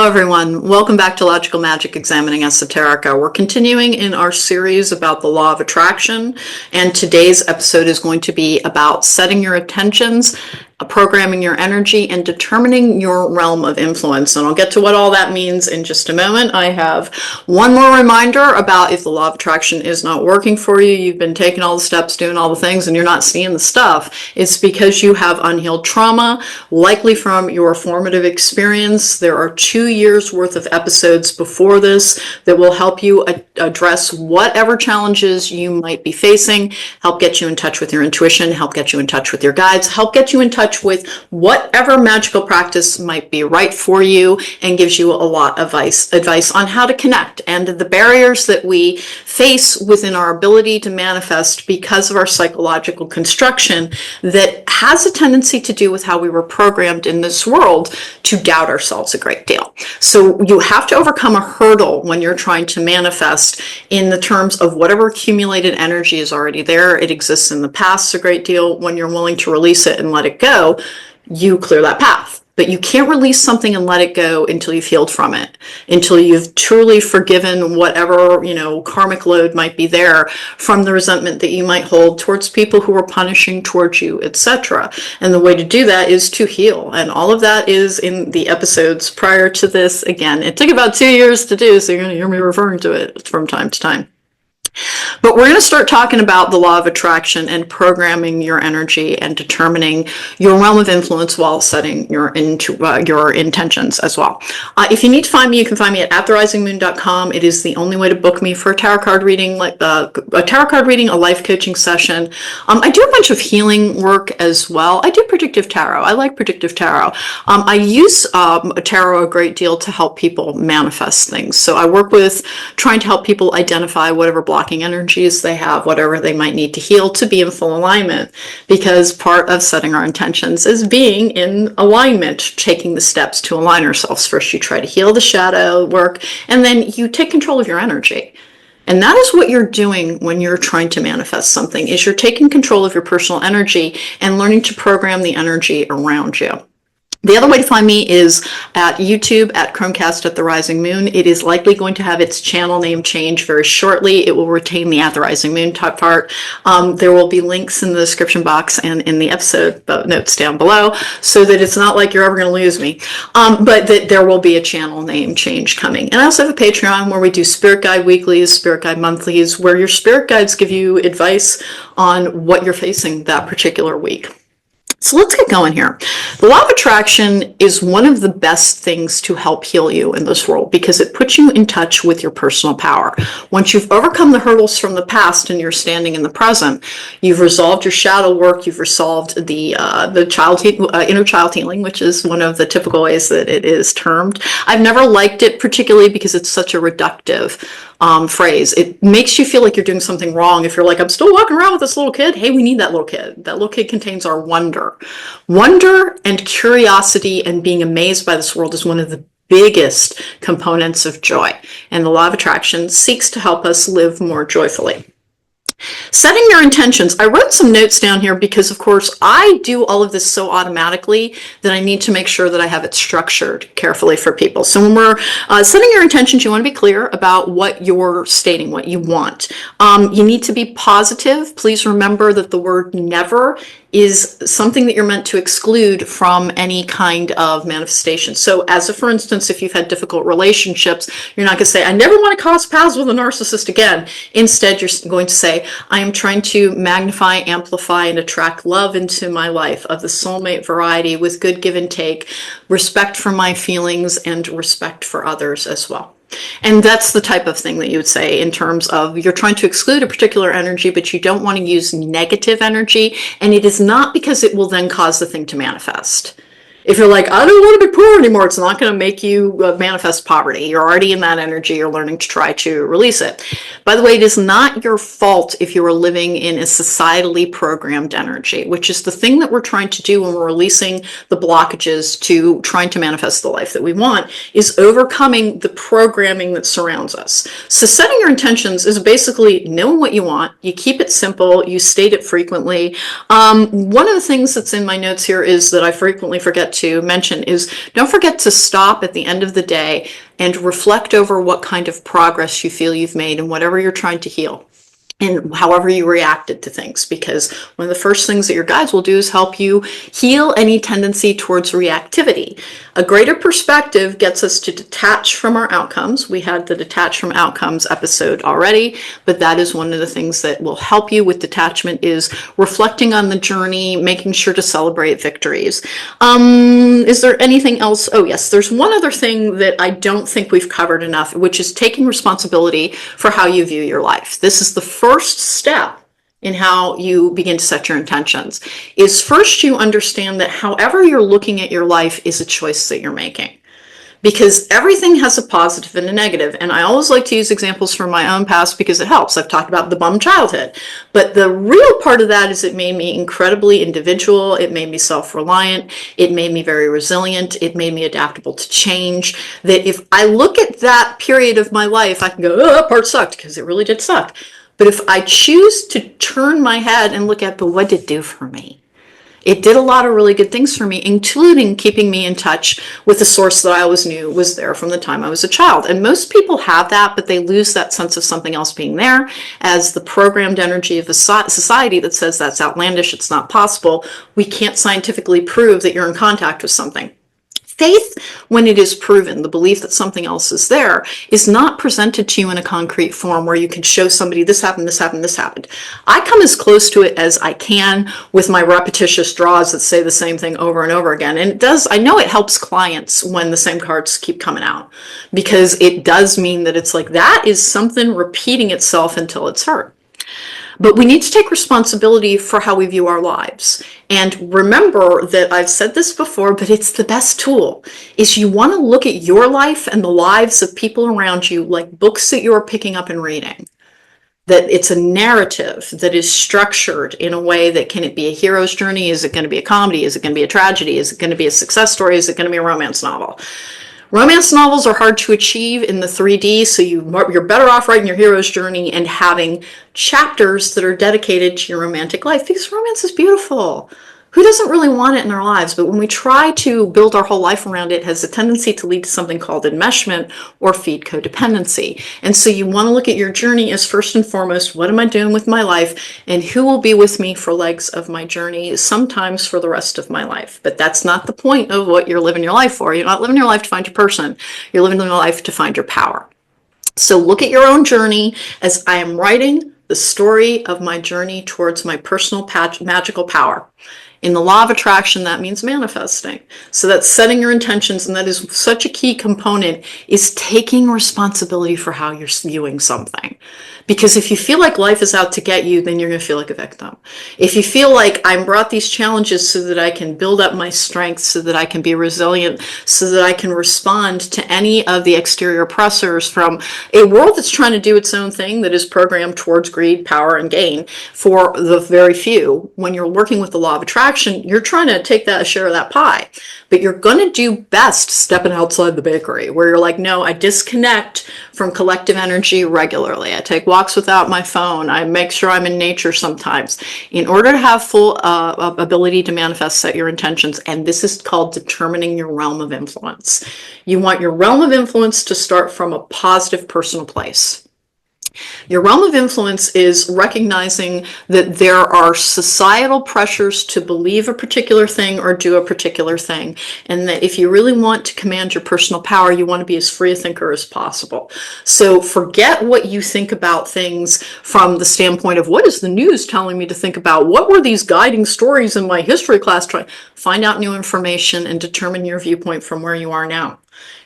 everyone. Welcome back to Logical Magic Examining Esoterica. We're continuing in our series about the law of attraction, and today's episode is going to be about setting your intentions, programming your energy, and determining your realm of influence. And I'll get to what all that means in just a moment. I have one more reminder about if the law of attraction is not working for you, you've been taking all the steps, doing all the things, and you're not seeing the stuff. It's because you have unhealed trauma, likely from your formative experience. There are 2 years worth of episodes before this that will help you address whatever challenges you might be facing, help get you in touch with your intuition, help get you in touch with your guides, help get you in touch with whatever magical practice might be right for you, and gives you a lot of advice on how to connect and the barriers that we face within our ability to manifest because of our psychological construction that has a tendency to do with how we were programmed in this world to doubt ourselves a great deal. So you have to overcome a hurdle when you're trying to manifest in the terms of whatever accumulated energy is already there. It exists in the past a great deal. When you're willing to release it and let it go, you clear that path. But you can't release something and let it go until you've healed from it, until you've truly forgiven whatever, karmic load might be there from the resentment that you might hold towards people who are punishing towards you, etc. And the way to do that is to heal. And all of that is in the episodes prior to this. Again, it took about 2 years to do, so you're going to hear me referring to it from time to time. But we're going to start talking about the law of attraction and programming your energy and determining your realm of influence while setting your intentions as well. If you need to find me, you can find me at therisingmoon.com. It is the only way to book me for a tarot card reading, like a tarot card reading, a life coaching session. I do a bunch of healing work as well. I do predictive tarot. I like predictive tarot. I use tarot a great deal to help people manifest things. So I work with trying to help people identify whatever blocking energies they have, whatever they might need to heal to be in full alignment, because part of setting our intentions is being in alignment, taking the steps to align ourselves. First you try to heal the shadow work, and then you take control of your energy. And that is what you're doing when you're trying to manifest something, is you're taking control of your personal energy and learning to program the energy around you. The other way to find me is at YouTube at Chromecast at the Rising Moon. It is likely going to have its channel name change very shortly. It will retain the At the Rising Moon type part. There will be links in the description box and in the episode notes down below, so that it's not like you're ever going to lose me. But that there will be a channel name change coming. And I also have a Patreon where we do Spirit Guide Weeklies, Spirit Guide Monthlies, where your Spirit Guides give you advice on what you're facing that particular week. So let's get going here. The law of attraction is one of the best things to help heal you in this world because it puts you in touch with your personal power. Once you've overcome the hurdles from the past and you're standing in the present, you've resolved your shadow work, you've resolved the inner child healing, which is one of the typical ways that it is termed. I've never liked it particularly because it's such a reductive phrase. It makes you feel like you're doing something wrong. If you're like, I'm still walking around with this little kid, hey, we need that little kid. That little kid contains our wonder. Wonder and curiosity and being amazed by this world is one of the biggest components of joy. And the law of attraction seeks to help us live more joyfully. Setting your intentions. I wrote some notes down here because, of course, I do all of this so automatically that I need to make sure that I have it structured carefully for people. So when we're setting your intentions, you want to be clear about what you're stating, what you want. You need to be positive. Please remember that the word never is something that you're meant to exclude from any kind of manifestation. So for instance, if you've had difficult relationships, you're not going to say, I never want to cross paths with a narcissist again. Instead, you're going to say, I am trying to magnify, amplify, and attract love into my life of the soulmate variety with good give and take, respect for my feelings, and respect for others as well. And that's the type of thing that you would say in terms of you're trying to exclude a particular energy, but you don't want to use negative energy. And it is not because it will then cause the thing to manifest. If you're like, I don't want to be poor anymore, it's not going to make you manifest poverty. You're already in that energy. You're learning to try to release it. By the way, it is not your fault if you are living in a societally programmed energy, which is the thing that we're trying to do when we're releasing the blockages to trying to manifest the life that we want, is overcoming the programming that surrounds us. So setting your intentions is basically knowing what you want. You keep it simple. You state it frequently. One of the things that's in my notes here is that I frequently forget forget to mention is don't forget to stop at the end of the day and reflect over what kind of progress you feel you've made in whatever you're trying to heal, and however you reacted to things, because one of the first things that your guides will do is help you heal any tendency towards reactivity. A greater perspective gets us to detach from our outcomes. We had the detach from outcomes episode already, but that is one of the things that will help you with detachment, is reflecting on the journey, making sure to celebrate victories. Is there anything else? Oh yes, there's one other thing that I don't think we've covered enough, which is taking responsibility for how you view your life. This is the first step in how you begin to set your intentions. Is first you understand that however you're looking at your life is a choice that you're making. Because everything has a positive and a negative. And I always like to use examples from my own past because it helps. I've talked about the bum childhood. But the real part of that is it made me incredibly individual. It made me self-reliant. It made me very resilient. It made me adaptable to change. That if I look at that period of my life, I can go, oh, that part sucked, because it really did suck. But if I choose to turn my head and look at, but what did it do for me? It did a lot of really good things for me, including keeping me in touch with the source that I always knew was there from the time I was a child. And most people have that, but they lose that sense of something else being there as the programmed energy of a society that says that's outlandish, it's not possible. We can't scientifically prove that you're in contact with something. Faith, when it is proven, the belief that something else is there, is not presented to you in a concrete form where you can show somebody this happened, this happened, this happened. I come as close to it as I can with my repetitious draws that say the same thing over and over again. And it does, I know it helps clients when the same cards keep coming out, because it does mean that it's like that is something repeating itself until it's heard. But we need to take responsibility for how we view our lives. And remember that I've said this before, but it's the best tool, is you want to look at your life and the lives of people around you like books that you're picking up and reading. That it's a narrative that is structured in a way that, can it be a hero's journey? Is it going to be a comedy? Is it going to be a tragedy? Is it going to be a success story? Is it going to be a romance novel? Romance novels are hard to achieve in the 3D, so you're better off writing your hero's journey and having chapters that are dedicated to your romantic life, because romance is beautiful. Who doesn't really want it in their lives? But when we try to build our whole life around it, it has a tendency to lead to something called enmeshment or feed codependency. And so you want to look at your journey as first and foremost, what am I doing with my life, and who will be with me for legs of my journey, sometimes for the rest of my life. But that's not the point of what you're living your life for. You're not living your life to find your person. You're living your life to find your power. So look at your own journey as I am writing the story of my journey towards my personal magical power. In the law of attraction, that means manifesting. So that's setting your intentions, and that is such a key component, is taking responsibility for how you're viewing something. Because if you feel like life is out to get you, then you're going to feel like a victim. If you feel like I'm brought these challenges so that I can build up my strength, so that I can be resilient, so that I can respond to any of the exterior pressures from a world that's trying to do its own thing, that is programmed towards greed, power, and gain for the very few. When you're working with the law of attraction, you're trying to take that a share of that pie. But you're going to do best stepping outside the bakery, where you're like, no, I disconnect from collective energy regularly. I take walks without my phone. I make sure I'm in nature sometimes in order to have full ability to manifest, set your intentions. And this is called determining your realm of influence. You want your realm of influence to start from a positive personal place. Your realm of influence is recognizing that there are societal pressures to believe a particular thing or do a particular thing, and that if you really want to command your personal power, you want to be as free a thinker as possible. So forget what you think about things from the standpoint of what is the news telling me to think about? What were these guiding stories in my history class? Find out new information and determine your viewpoint from where you are now.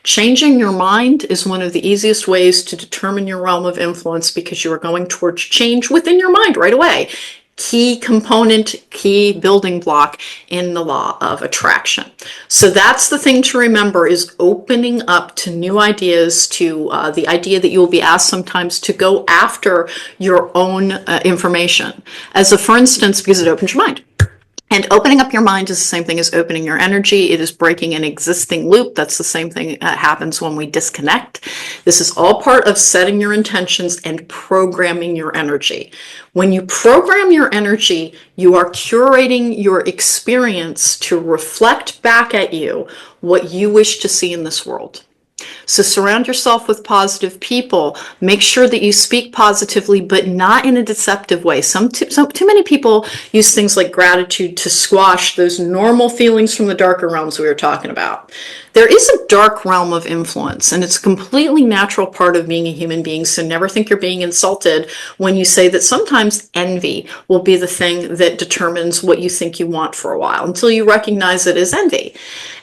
Changing your mind is one of the easiest ways to determine your realm of influence, because you are going towards change within your mind right away. Key component, key building block in the law of attraction. So that's the thing to remember, is opening up to new ideas, to the idea that you will be asked sometimes to go after your own information. As a for instance, because it opens your mind. And opening up your mind is the same thing as opening your energy. It is breaking an existing loop. That's the same thing that happens when we disconnect. This is all part of setting your intentions and programming your energy. When you program your energy, you are curating your experience to reflect back at you what you wish to see in this world. So surround yourself with positive people. Make sure that you speak positively, but not in a deceptive way. Too many people use things like gratitude to squash those normal feelings from the darker realms we were talking about. There is a dark realm of influence, and it's a completely natural part of being a human being, so never think you're being insulted when you say that sometimes envy will be the thing that determines what you think you want for a while, until you recognize it as envy.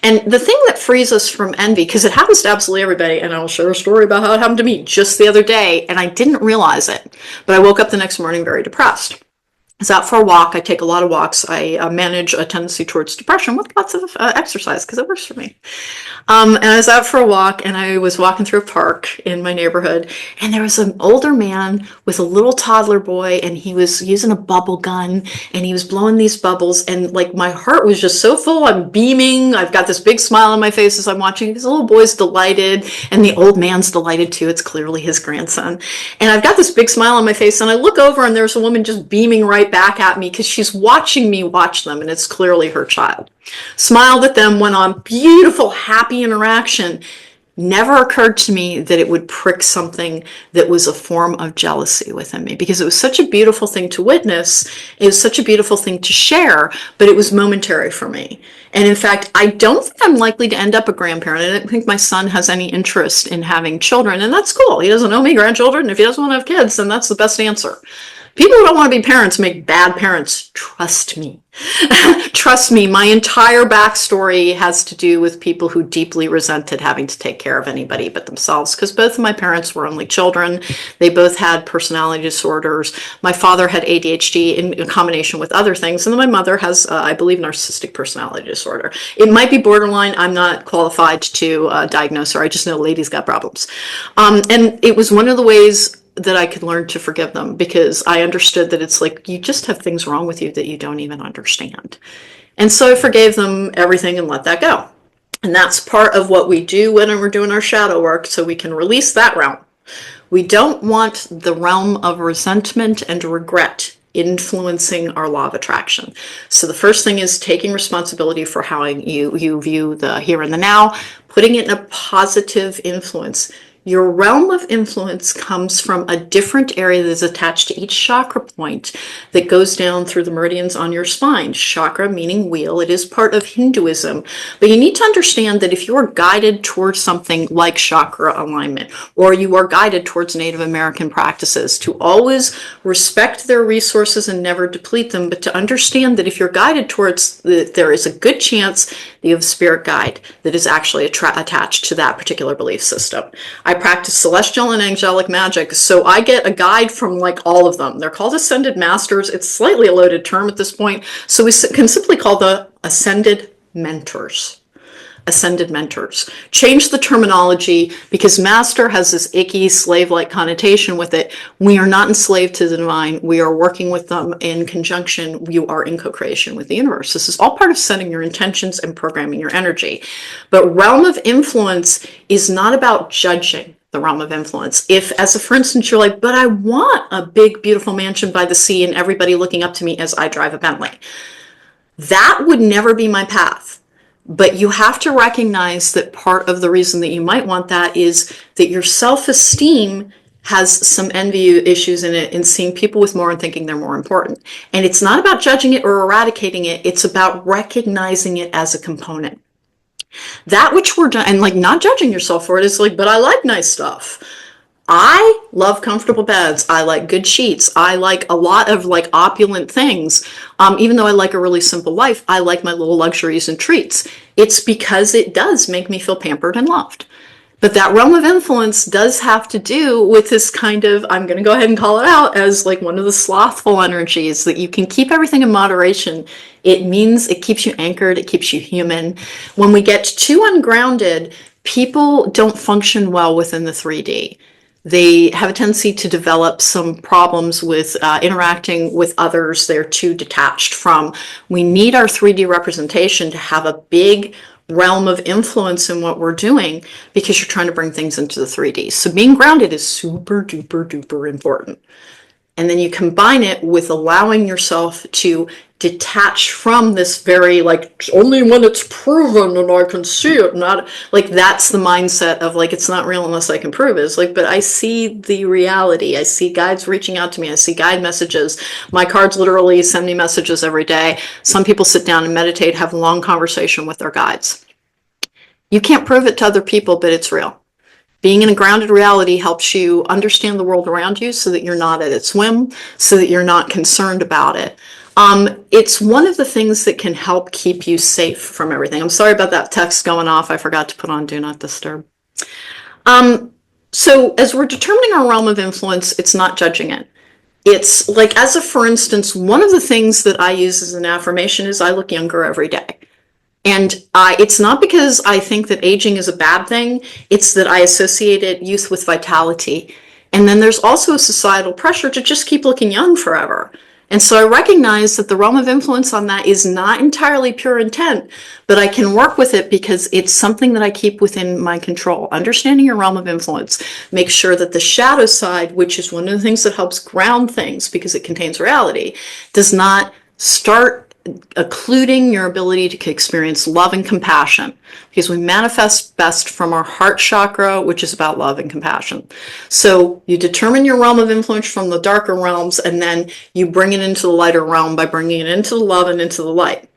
And the thing that frees us from envy, because it happens to absolutely everybody, and I'll share a story about how it happened to me just the other day, and I didn't realize it, but I woke up the next morning very depressed. I was out for a walk. I take a lot of walks. I manage a tendency towards depression with lots of exercise because it works for me. And I was out for a walk, and I was walking through a park in my neighborhood, and there was an older man with a little toddler boy, and he was using a bubble gun, and he was blowing these bubbles, and like my heart was just so full. I'm beaming. I've got this big smile on my face as I'm watching, because the little boy's delighted, and the old man's delighted too. It's clearly his grandson. And I've got this big smile on my face, and I look over, and there's a woman just beaming right back at me because she's watching me watch them, and it's clearly her child. Smiled at them, went on, beautiful, happy interaction. Never occurred to me that it would prick something that was a form of jealousy within me, because it was such a beautiful thing to witness. It was such a beautiful thing to share, but it was momentary for me. And in fact, I don't think I'm likely to end up a grandparent. I don't think my son has any interest in having children, and that's cool. He doesn't owe me grandchildren. If he doesn't want to have kids, then that's the best answer. People who don't want to be parents make bad parents. Trust me. Trust me, my entire backstory has to do with people who deeply resented having to take care of anybody but themselves, because both of my parents were only children. They both had personality disorders. My father had ADHD in combination with other things, and then my mother has, I believe, narcissistic personality disorder. It might be borderline. I'm not qualified to diagnose her. I just know ladies got problems. And it was one of the ways that I could learn to forgive them, because I understood that it's like, you just have things wrong with you that you don't even understand. And so I forgave them everything and let that go. And that's part of what we do when we're doing our shadow work, so we can release that realm. We don't want the realm of resentment and regret influencing our law of attraction. So the first thing is taking responsibility for how you view the here and the now, putting it in a positive influence. Your realm of influence comes from a different area that is attached to each chakra point that goes down through the meridians on your spine. Chakra meaning wheel. It is part of Hinduism. But you need to understand that if you are guided towards something like chakra alignment, or you are guided towards Native American practices, to always respect their resources and never deplete them, but to understand that if you're guided towards, there is a good chance that you have a spirit guide that is actually attached to that particular belief system. I practice celestial and angelic magic, so I get a guide from like all of them. They're called ascended masters. It's slightly a loaded term at this point, so we can simply call the ascended mentors. Ascended mentors. Change the terminology, because master has this icky slave-like connotation with it. We are not enslaved to the divine. We are working with them in conjunction. You are in co-creation with the universe. This is all part of setting your intentions and programming your energy. But realm of influence is not about judging the realm of influence. If, as a for instance, you're like, but I want a big, beautiful mansion by the sea and everybody looking up to me as I drive a Bentley. That would never be my path. But you have to recognize that part of the reason that you might want that is that your self-esteem has some envy issues in it, and seeing people with more and thinking they're more important. And it's not about judging it or eradicating it. It's about recognizing it as a component. That which we're done, and like not judging yourself for it, is like, but I like nice stuff. I love comfortable beds. I like good sheets. I like a lot of like opulent things. Even though I like a really simple life, I like my little luxuries and treats. It's because it does make me feel pampered and loved. But that realm of influence does have to do with this kind of, I'm going to go ahead and call it out as like one of the slothful energies, that you can keep everything in moderation. It means it keeps you anchored. It keeps you human. When we get too ungrounded, people don't function well within the 3D. They have a tendency to develop some problems with interacting with others. They're too detached from. We need our 3D representation to have a big realm of influence in what we're doing because you're trying to bring things into the 3D. So being grounded is super duper duper important. And then you combine it with allowing yourself to detach from this very like only when it's proven and I can see it, not like that's the mindset of like it's not real unless I can prove it. It's like, but I see the reality. I see guides reaching out to me. I see guide messages. My cards literally send me messages every day. Some people sit down and meditate, have a long conversation with their guides. You can't prove it to other people, but it's real. Being in a grounded reality helps you understand the world around you so that you're not at its whim, so that you're not concerned about it. It's one of the things that can help keep you safe from everything. I'm sorry about that text going off. I forgot to put on Do Not Disturb. So as we're determining our realm of influence, it's not judging it. It's like, as a for instance, one of the things that I use as an affirmation is I look younger every day. And it's not because I think that aging is a bad thing. It's that I associated youth with vitality. And then there's also a societal pressure to just keep looking young forever. And so I recognize that the realm of influence on that is not entirely pure intent, but I can work with it because it's something that I keep within my control. Understanding your realm of influence makes sure that the shadow side, which is one of the things that helps ground things because it contains reality, does not start occluding your ability to experience love and compassion, because we manifest best from our heart chakra, which is about love and compassion. So you determine your realm of influence from the darker realms, and then you bring it into the lighter realm by bringing it into the love and into the light.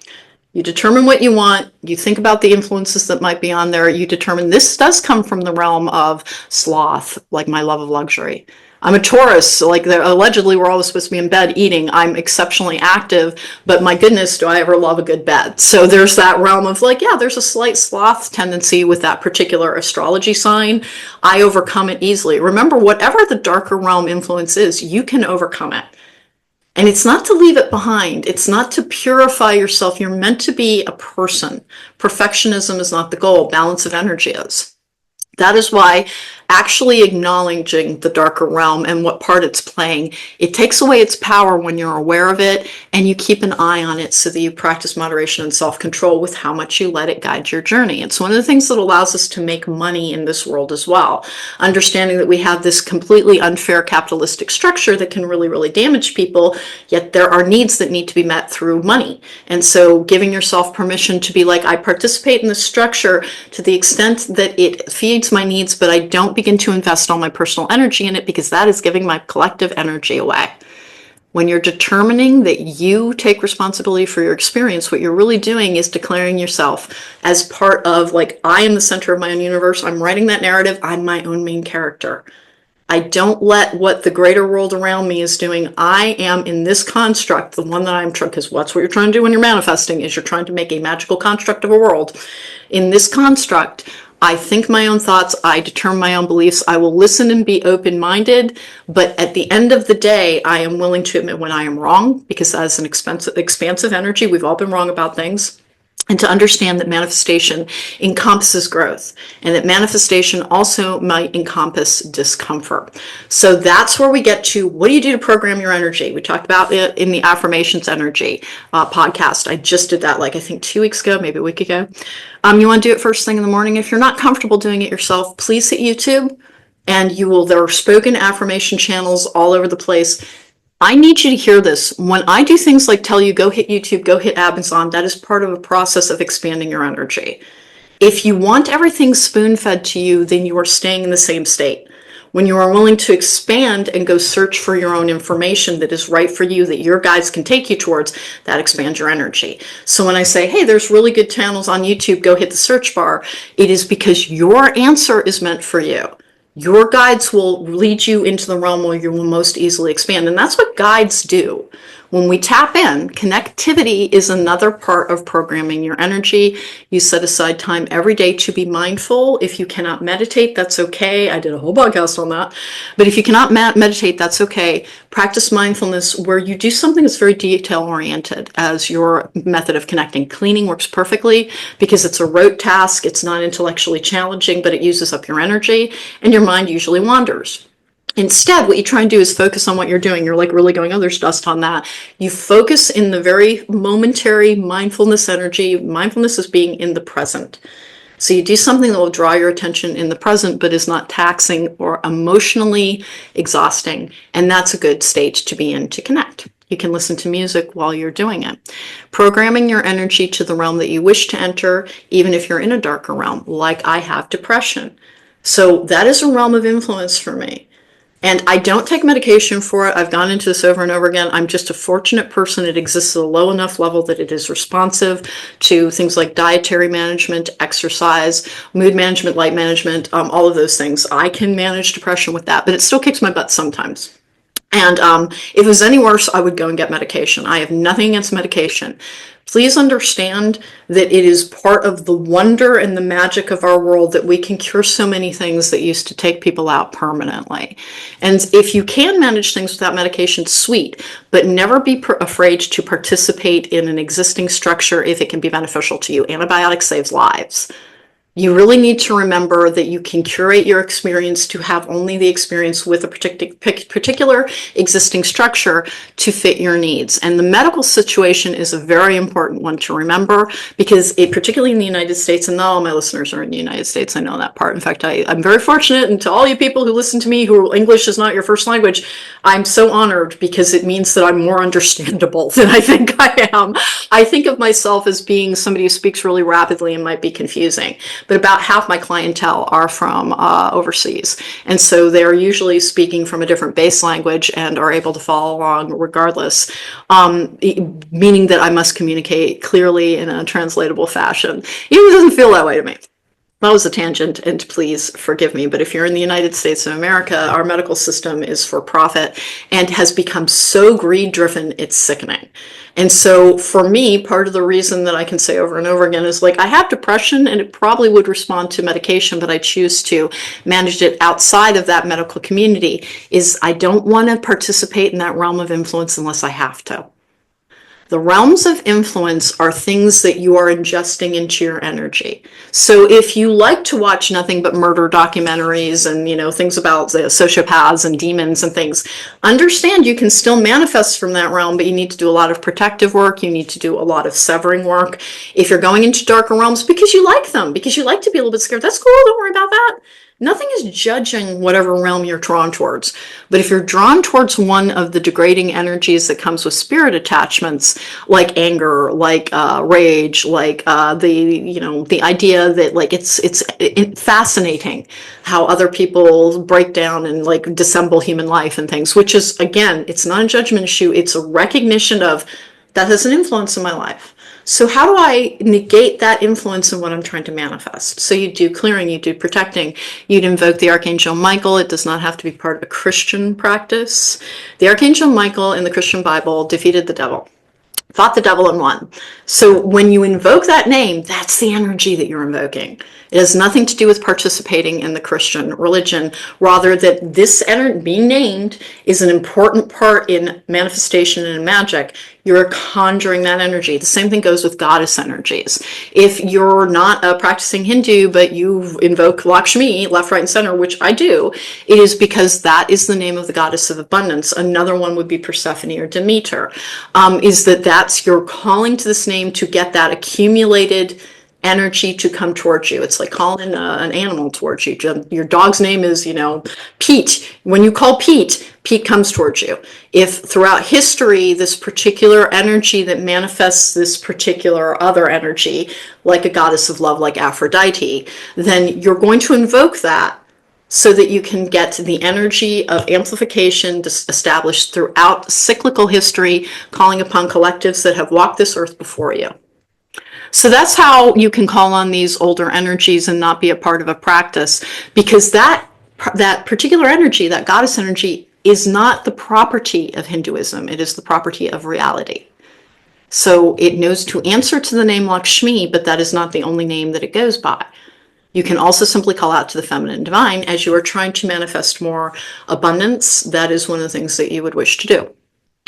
You determine what you want, you think about the influences that might be on there, you determine this does come from the realm of sloth, like my love of luxury. I'm a Taurus, so like allegedly we're always supposed to be in bed eating. I'm exceptionally active, but my goodness, do I ever love a good bed. So there's that realm of like, yeah, there's a slight sloth tendency with that particular astrology sign. I overcome it easily. Remember, whatever the darker realm influence is, you can overcome it. And it's not to leave it behind. It's not to purify yourself. You're meant to be a person. Perfectionism is not the goal. Balance of energy is. That is why actually acknowledging the darker realm and what part it's playing, it takes away its power when you're aware of it and you keep an eye on it so that you practice moderation and self-control with how much you let it guide your journey. It's one of the things that allows us to make money in this world as well. Understanding that we have this completely unfair capitalistic structure that can really, really damage people, yet there are needs that need to be met through money. And so giving yourself permission to be like, I participate in this structure to the extent that it feeds my needs, but I don't begin to invest all my personal energy in it because that is giving my collective energy away. When you're determining that you take responsibility for your experience, what you're really doing is declaring yourself as part of, like, I am the center of my own universe. I'm writing that narrative. I'm my own main character. I don't let what the greater world around me is doing. I am in this construct, the one that I'm trying, because what's what you're trying to do when you're manifesting is you're trying to make a magical construct of a world. In this construct, I think my own thoughts, I determine my own beliefs, I will listen and be open-minded, but at the end of the day, I am willing to admit when I am wrong, because that is an expansive energy. We've all been wrong about things. And to understand that manifestation encompasses growth, and that manifestation also might encompass discomfort. So that's where we get to, what do you do to program your energy? We talked about it in the affirmations energy podcast. I just did that, like, I think 2 weeks ago, maybe a week ago. You want to do it first thing in the morning. If you're not comfortable doing it yourself, please hit YouTube, and there are spoken affirmation channels all over the place. I need you to hear this. When I do things like tell you, go hit YouTube, go hit Amazon, that is part of a process of expanding your energy. If you want everything spoon-fed to you, then you are staying in the same state. When you are willing to expand and go search for your own information that is right for you, that your guides can take you towards, that expands your energy. So when I say, hey, there's really good channels on YouTube, go hit the search bar, it is because your answer is meant for you. Your guides will lead you into the realm where you will most easily expand. And that's what guides do. When we tap in, connectivity is another part of programming your energy. You set aside time every day to be mindful. If you cannot meditate, that's okay. I did a whole podcast on that. But if you cannot meditate, that's okay. Practice mindfulness where you do something that's very detail-oriented as your method of connecting. Cleaning works perfectly because it's a rote task. It's not intellectually challenging, but it uses up your energy, and your mind usually wanders. Instead, what you try and do is focus on what you're doing. You're like really going, oh, there's dust on that. You focus in the very momentary mindfulness energy. Mindfulness is being in the present. So you do something that will draw your attention in the present, but is not taxing or emotionally exhausting. And that's a good state to be in to connect. You can listen to music while you're doing it. Programming your energy to the realm that you wish to enter, even if you're in a darker realm, like I have depression. So that is a realm of influence for me. And I don't take medication for it. I've gone into this over and over again. I'm just a fortunate person. It exists at a low enough level that it is responsive to things like dietary management, exercise, mood management, light management, all of those things. I can manage depression with that, but it still kicks my butt sometimes. And if it was any worse, I would go and get medication. I have nothing against medication. Please understand that it is part of the wonder and the magic of our world that we can cure so many things that used to take people out permanently. And if you can manage things without medication, sweet, but never be afraid to participate in an existing structure if it can be beneficial to you. Antibiotics saves lives. You really need to remember that you can curate your experience to have only the experience with a particular existing structure to fit your needs. And the medical situation is a very important one to remember because particularly in the United States, and not all my listeners are in the United States, I know that part. In fact, I'm very fortunate, and to all you people who listen to me who English is not your first language, I'm so honored because it means that I'm more understandable than I think I am. I think of myself as being somebody who speaks really rapidly and might be confusing. But about half my clientele are from overseas. And so they're usually speaking from a different base language and are able to follow along regardless, meaning that I must communicate clearly in a translatable fashion. Even if it doesn't feel that way to me. That was a tangent, and please forgive me, but if you're in the United States of America, our medical system is for profit and has become so greed-driven, it's sickening. And so for me, part of the reason that I can say over and over again is like, I have depression and it probably would respond to medication, but I choose to manage it outside of that medical community, is I don't want to participate in that realm of influence unless I have to. The realms of influence are things that you are ingesting into your energy. So if you like to watch nothing but murder documentaries and, things about the sociopaths and demons and things, understand you can still manifest from that realm, but you need to do a lot of protective work. You need to do a lot of severing work. If you're going into darker realms because you like them, because you like to be a little bit scared, that's cool. Don't worry about that. Nothing is judging whatever realm you're drawn towards. But if you're drawn towards one of the degrading energies that comes with spirit attachments, like anger, like rage, like the idea that like it's fascinating how other people break down and like dissemble human life and things, which is, again, it's not a judgment issue. It's a recognition of that has an influence in my life. So how do I negate that influence in what I'm trying to manifest? So you do clearing, you do protecting, you'd invoke the Archangel Michael. It does not have to be part of a Christian practice. The Archangel Michael in the Christian Bible defeated the devil, fought the devil and won. So when you invoke that name, that's the energy that you're invoking. It has nothing to do with participating in the Christian religion, rather that this energy being named is an important part in manifestation and in magic. You're conjuring that energy. The same thing goes with goddess energies. If you're not a practicing Hindu, but you invoke Lakshmi left, right, and center, which I do, it is because that is the name of the goddess of abundance. Another one would be Persephone or Demeter, is that's you're calling to this name to get that accumulated energy to come towards you. It's like calling an animal towards you. Your dog's name is, Pete. When you call Pete, Pete comes towards you. If throughout history, this particular energy that manifests this particular other energy, like a goddess of love, like Aphrodite, then you're going to invoke that so that you can get the energy of amplification established throughout cyclical history, calling upon collectives that have walked this earth before you. So that's how you can call on these older energies and not be a part of a practice, because that particular energy, that goddess energy, is not the property of Hinduism. It is the property of reality. So it knows to answer to the name Lakshmi, but that is not the only name that it goes by. You can also simply call out to the feminine divine as you are trying to manifest more abundance. That is one of the things that you would wish to do.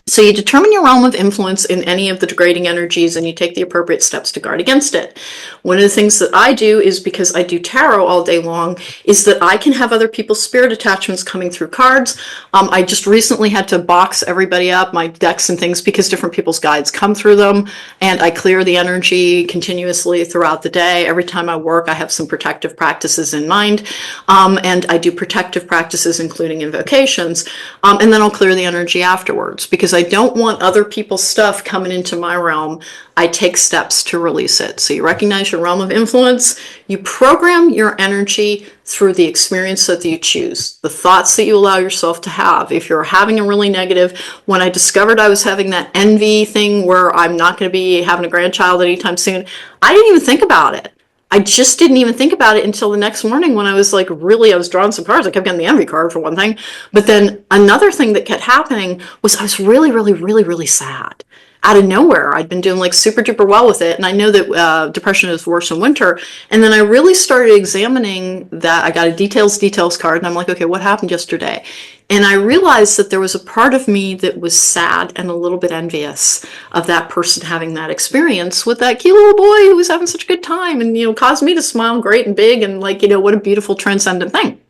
So you determine your realm of influence in any of the degrading energies and you take the appropriate steps to guard against it. One of the things that I do is, because I do tarot all day long, is that I can have other people's spirit attachments coming through cards. I just recently had to box everybody up, my decks and things, because different people's guides come through them, and I clear the energy continuously throughout the day. Every time I work, I have some protective practices in mind, and I do protective practices including invocations, and then I'll clear the energy afterwards, because I don't want other people's stuff coming into my realm. I take steps to release it. So you recognize your realm of influence, you program your energy through the experience that you choose, the thoughts that you allow yourself to have. If you're having a really negative, when I discovered I was having that envy thing where I'm not going to be having a grandchild anytime soon, I didn't even think about it. I just didn't even think about it until the next morning when I was like, really, I was drawing some cards. I kept getting the envy card for one thing. But then another thing that kept happening was I was really, really, really, really sad. Out of nowhere, I'd been doing like super duper well with it. And I know that depression is worse in winter. And then I really started examining that. I got a details card and I'm like, okay, what happened yesterday? And I realized that there was a part of me that was sad and a little bit envious of that person having that experience with that cute little boy who was having such a good time and, caused me to smile great and big and like, what a beautiful transcendent thing.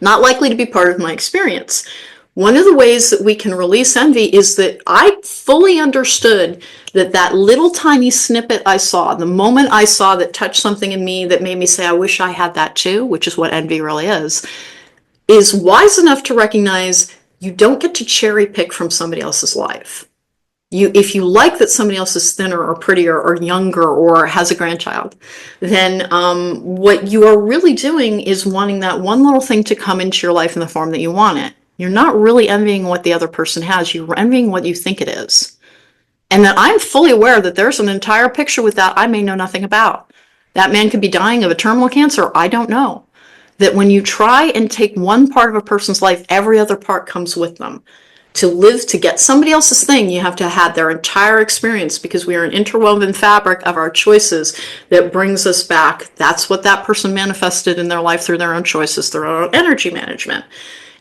Not likely to be part of my experience. One of the ways that we can release envy is that I fully understood that that little tiny snippet I saw, the moment I saw that touched something in me that made me say, I wish I had that too, which is what envy really is wise enough to recognize you don't get to cherry pick from somebody else's life. If you like that somebody else is thinner or prettier or younger or has a grandchild, then what you are really doing is wanting that one little thing to come into your life in the form that you want it. You're not really envying what the other person has. You're envying what you think it is. And that I'm fully aware that there's an entire picture with that I may know nothing about. That man could be dying of a terminal cancer. I don't know. That when you try and take one part of a person's life, every other part comes with them. To get somebody else's thing, you have to have their entire experience, because we are an interwoven fabric of our choices that brings us back. That's what that person manifested in their life through their own choices, their own energy management.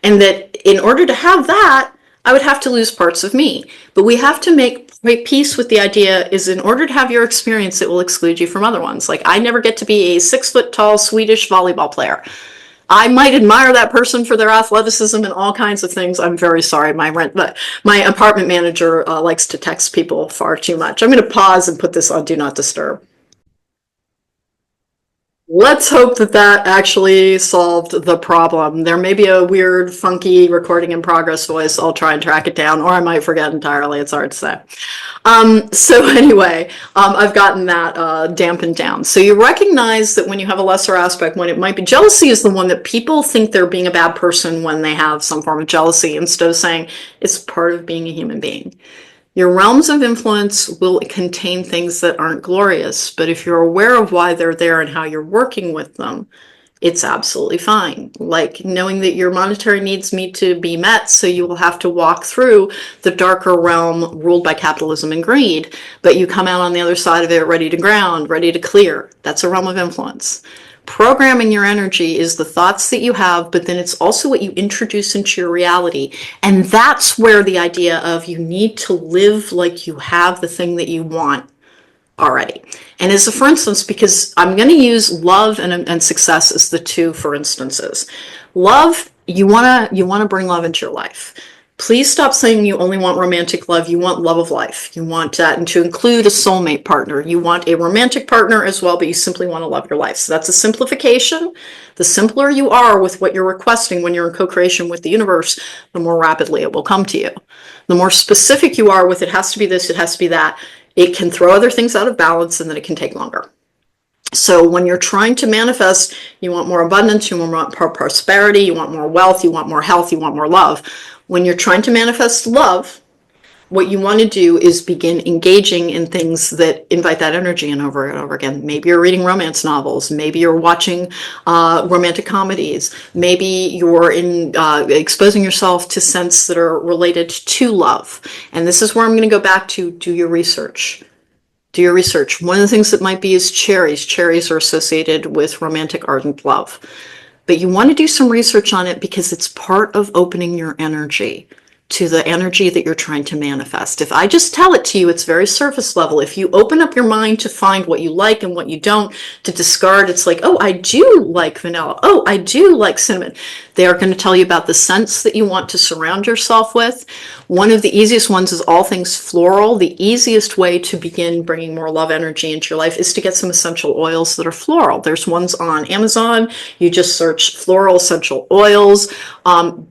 And that in order to have that, I would have to lose parts of me. But we have to make peace with the idea is in order to have your experience, it will exclude you from other ones. Like I never get to be a 6-foot-tall Swedish volleyball player. I might admire that person for their athleticism and all kinds of things. I'm very sorry. My apartment manager likes to text people far too much. I'm going to pause and put this on Do Not Disturb. Let's hope that that actually solved the problem. There may be a weird, funky recording in progress voice. I'll try and track it down, or I might forget entirely. It's hard to say. So anyway, I've gotten that dampened down. So you recognize that when you have a lesser aspect, when it might be jealousy is the one that people think they're being a bad person when they have some form of jealousy, instead of saying it's part of being a human being. Your realms of influence will contain things that aren't glorious, but if you're aware of why they're there and how you're working with them, it's absolutely fine. Like knowing that your monetary needs need to be met, so you will have to walk through the darker realm ruled by capitalism and greed, but you come out on the other side of it ready to ground, ready to clear. That's a realm of influence. Programming your energy is the thoughts that you have, but then it's also what you introduce into your reality. And that's where the idea of you need to live like you have the thing that you want already. And as a for instance, because I'm going to use love and success as the two for instances. Love, you want to bring love into your life. Please stop saying you only want romantic love. You want love of life. You want that, and to include a soulmate partner. You want a romantic partner as well, but you simply want to love your life. So that's a simplification. The simpler you are with what you're requesting when you're in co-creation with the universe, the more rapidly it will come to you. The more specific you are with it has to be this, it has to be that, it can throw other things out of balance, and then it can take longer. So when you're trying to manifest, you want more abundance, you want more prosperity, you want more wealth, you want more health, you want more love. When you're trying to manifest love, what you want to do is begin engaging in things that invite that energy in over and over again. Maybe you're reading romance novels. Maybe you're watching romantic comedies. Maybe you're exposing yourself to scents that are related to love. And this is where I'm going to go back to do your research. Do your research. One of the things that might be is cherries. Cherries are associated with romantic ardent love. But you want to do some research on it because it's part of opening your energy. to the energy that you're trying to manifest. If I just tell it to you, it's very surface level. If you open up your mind to find what you like and what you don't, to discard, it's like, oh, I do like vanilla. Oh, I do like cinnamon. They are going to tell you about the scents that you want to surround yourself with. One of the easiest ones is all things floral. The easiest way to begin bringing more love energy into your life is to get some essential oils that are floral. There's ones on Amazon. You just search floral essential oils.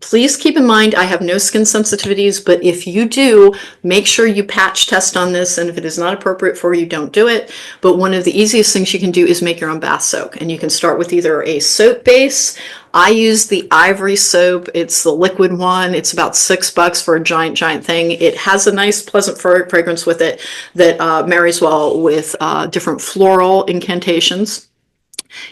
Please keep in mind, I have no skin sensitivities, but if you do, make sure you patch test on this, and if it is not appropriate for you, don't do it. But one of the easiest things you can do is make your own bath soak, and you can start with either a soap base. I use the Ivory soap. It's the liquid one. It's about $6 for a giant thing. It has a nice, pleasant fragrance with it that marries well with different floral incantations.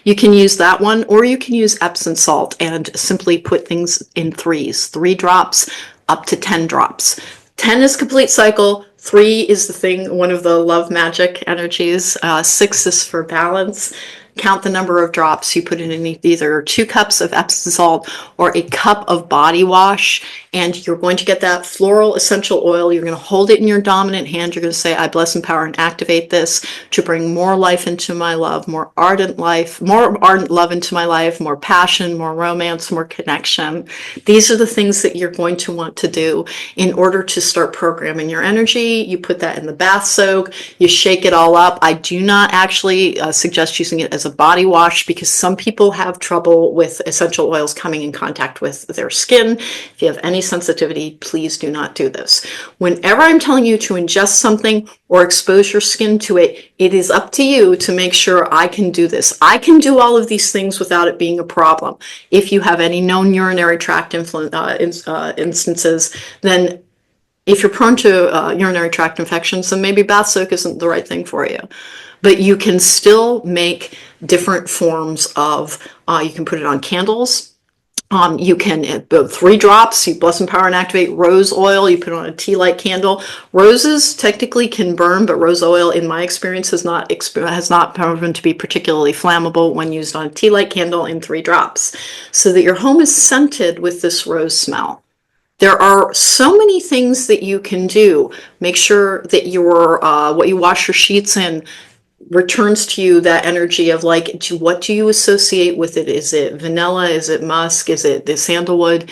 You can use that one, or you can use Epsom salt and simply put things in threes, 3 drops up to 10 drops. 10 is complete cycle. 3 is the thing, one of the love magic energies. 6 is for balance. Count the number of drops you put in either 2 cups of Epsom salt or a cup of body wash, and you're going to get that floral essential oil. You're going to hold it in your dominant hand. You're going to say, I bless, empower, and activate this to bring more life into my love, more ardent love into my life, more passion, more romance, more connection. These are the things that you're going to want to do in order to start programming your energy. You put that in the bath soak, you shake it all up. I do not actually suggest using it as a body wash because some people have trouble with essential oils coming in contact with their skin. If you have any sensitivity, please do not do this. Whenever I'm telling you to ingest something or expose your skin to it, it is up to you to make sure I can do this. I can do all of these things without it being a problem. If you have any known urinary tract instances, then if you're prone to urinary tract infections, then maybe bath soak isn't the right thing for you. But you can still make different forms of, you can put it on candles. You can, 3 drops, you bless, empower, and activate rose oil, you put it on a tea light candle. Roses technically can burn, but rose oil, in my experience, has not proven to be particularly flammable when used on a tea light candle in 3 drops, so that your home is scented with this rose smell. There are so many things that you can do. Make sure that your what you wash your sheets in returns to you that energy of like, what do you associate with it? Is it vanilla? Is it musk? Is it the sandalwood?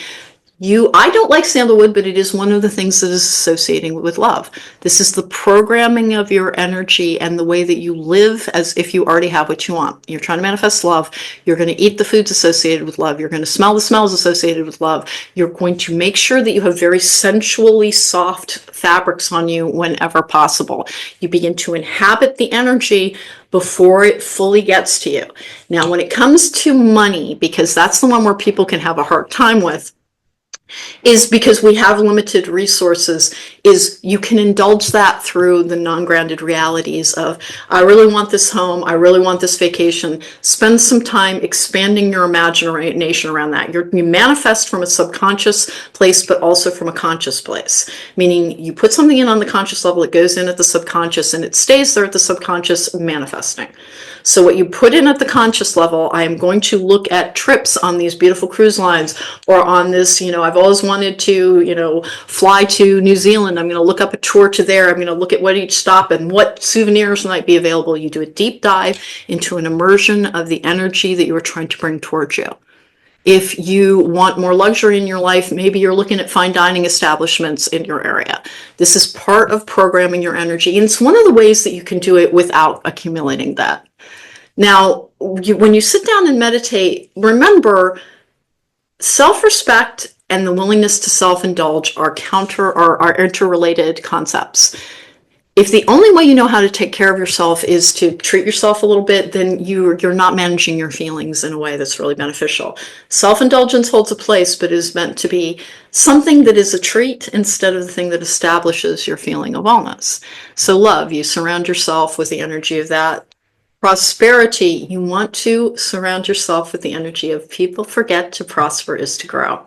I don't like sandalwood, but it is one of the things that is associating with love. This is the programming of your energy and the way that you live as if you already have what you want. You're trying to manifest love. You're going to eat the foods associated with love. You're going to smell the smells associated with love. You're going to make sure that you have very sensually soft fabrics on you whenever possible. You begin to inhabit the energy before it fully gets to you. Now, when it comes to money, because that's the one where people can have a hard time with, is because we have limited resources, is you can indulge that through the non-grounded realities of, I really want this home, I really want this vacation. Spend some time expanding your imagination around that. You manifest from a subconscious place, but also from a conscious place. Meaning you put something in on the conscious level, it goes in at the subconscious, and it stays there at the subconscious manifesting. So what you put in at the conscious level, I am going to look at trips on these beautiful cruise lines, or on this, I've always wanted to, fly to New Zealand. I'm going to look up a tour to there. I'm going to look at what each stop and what souvenirs might be available. You do a deep dive into an immersion of the energy that you are trying to bring towards you. If you want more luxury in your life, maybe you're looking at fine dining establishments in your area. This is part of programming your energy, and it's one of the ways that you can do it without accumulating that. Now, when you sit down and meditate, remember, self-respect and the willingness to self-indulge are interrelated concepts. If the only way you know how to take care of yourself is to treat yourself a little bit, then you're not managing your feelings in a way that's really beneficial. Self-indulgence holds a place, but is meant to be something that is a treat instead of the thing that establishes your feeling of wellness. So love, you surround yourself with the energy of that. Prosperity, you want to surround yourself with the energy of people forget to prosper is to grow.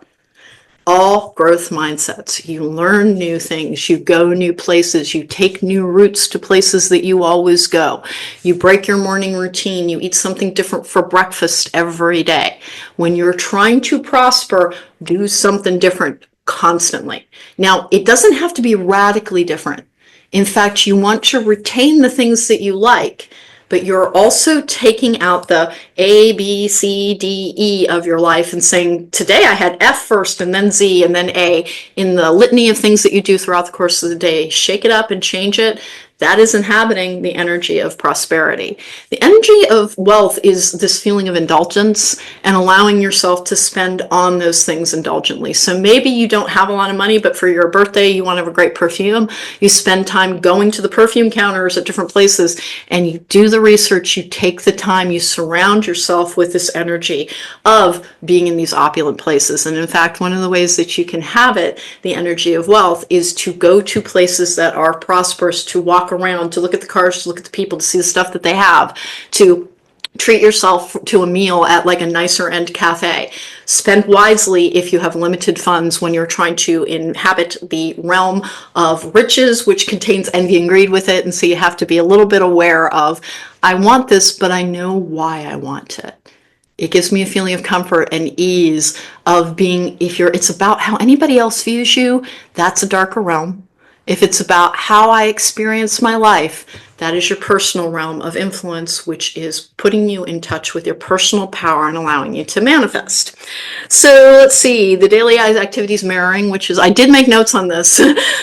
All growth mindsets. You learn new things, you go new places, you take new routes to places that you always go. You break your morning routine, you eat something different for breakfast every day. When you're trying to prosper, do something different. constantly. Now, it doesn't have to be radically different. In fact, you want to retain the things that you like, but you're also taking out the A, B, C, D, E of your life and saying, today I had F first and then Z and then A in the litany of things that you do throughout the course of the day. Shake it up and change it. That is inhabiting the energy of prosperity. The energy of wealth is this feeling of indulgence and allowing yourself to spend on those things indulgently. So maybe you don't have a lot of money, but for your birthday, you want to have a great perfume. You spend time going to the perfume counters at different places and you do the research, you take the time, you surround yourself with this energy of being in these opulent places. And in fact, one of the ways that you can have it, the energy of wealth, is to go to places that are prosperous, to walk around, to look at the cars, to look at the people, to see the stuff that they have, to treat yourself to a meal at like a nicer end cafe. Spend wisely if you have limited funds when you're trying to inhabit the realm of riches, which contains envy and greed with it. And so you have to be a little bit aware of, I want this, but I know why I want it. It gives me a feeling of comfort and ease of being, it's about how anybody else views you, that's a darker realm. If it's about how I experience my life, that is your personal realm of influence, which is putting you in touch with your personal power and allowing you to manifest. So let's see, the daily activities mirroring, which is, I did make notes on this,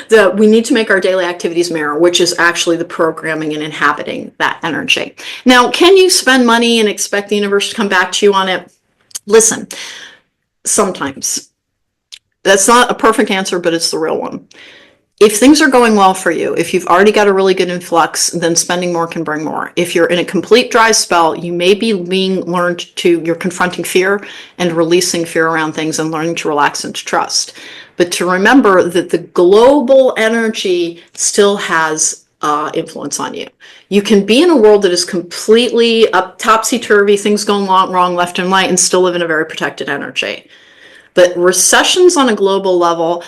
that we need to make our daily activities mirror, which is actually the programming and inhabiting that energy. Now, can you spend money and expect the universe to come back to you on it? Listen, sometimes. That's not a perfect answer, but it's the real one. If things are going well for you, if you've already got a really good influx, then spending more can bring more. If you're in a complete dry spell, you may be you're confronting fear and releasing fear around things and learning to relax and to trust. But to remember that the global energy still has influence on you. You can be in a world that is completely topsy-turvy, things going wrong left and right, and still live in a very protected energy. But recessions on a global level,